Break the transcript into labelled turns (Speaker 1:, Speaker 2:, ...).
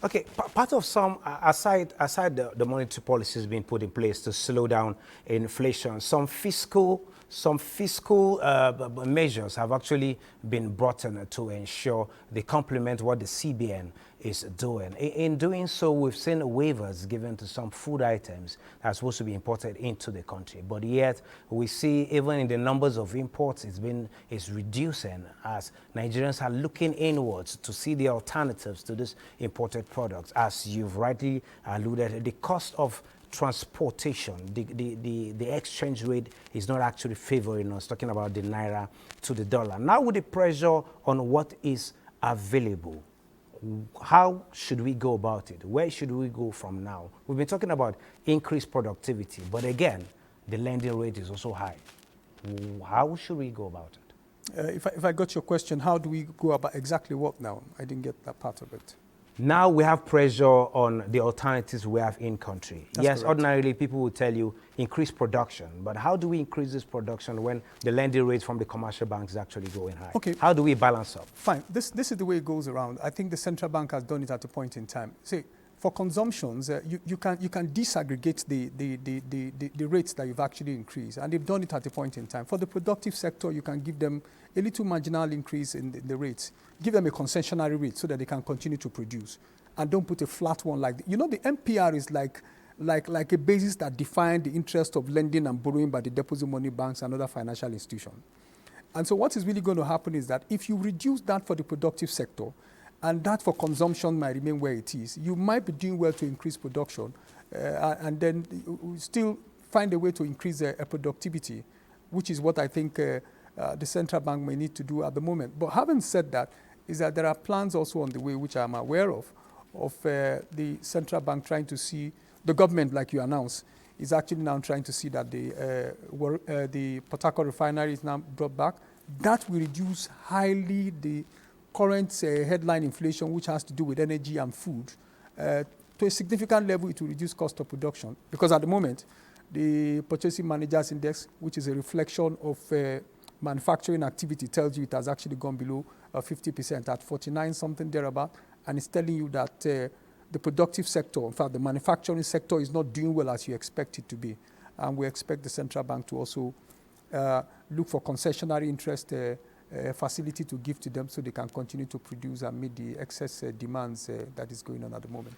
Speaker 1: Okay, part of some, aside the monetary policies being put in place to slow down inflation, some fiscal measures have actually been brought in to ensure they complement what the CBN is doing. In doing so, we've seen waivers given to some food items that are supposed to be imported into the country. But yet, we see even in the numbers of imports, it's reducing as Nigerians are looking inwards to see the alternatives to these imported products. As you've rightly alluded, the cost of transportation, the exchange rate is not actually favoring us, talking about the naira to the dollar. Now with the pressure on what is available, how should we go about it? Where should we go from now? We've been talking about increased productivity, but again, the lending rate is also high. How should we go about it?
Speaker 2: If I got your question, how do we go about exactly what now? I didn't get that part of it.
Speaker 1: Now we have pressure on the alternatives we have in country.
Speaker 2: That's
Speaker 1: yes,
Speaker 2: correct.
Speaker 1: Ordinarily people will tell you increase production, but how do we increase this production when the lending rate from the commercial banks is actually going high?
Speaker 2: Okay.
Speaker 1: How do we balance up?
Speaker 2: Fine. This is the way it goes around. I think the central bank has done it at a point in time. See, for consumptions, you can disaggregate the rates that you've actually increased, and they've done it at a point in time. For the productive sector, you can give them a little marginal increase in the rates. Give them a concessionary rate so that they can continue to produce, and don't put a flat one like the MPR is like a basis that defines the interest of lending and borrowing by the deposit money banks and other financial institutions. And so what is really going to happen is that if you reduce that for the productive sector, and that for consumption might remain where it is, you might be doing well to increase production, and then still find a way to increase productivity, which is what I think the central bank may need to do at the moment. But having said that, is that there are plans also on the way, which I'm aware of the central bank trying to see, the government, like you announced, is actually now trying to see that the Port Harcourt refinery is now brought back. That will reduce highly the current headline inflation, which has to do with energy and food, to a significant level. It will reduce cost of production, because at the moment, the Purchasing Managers Index, which is a reflection of manufacturing activity, tells you it has actually gone below 50% at 49 something thereabout, and it's telling you that the productive sector, in fact, the manufacturing sector is not doing well as you expect it to be. And we expect the central bank to also look for concessionary interest facility to give to them so they can continue to produce and meet the excess demands that is going on at the moment.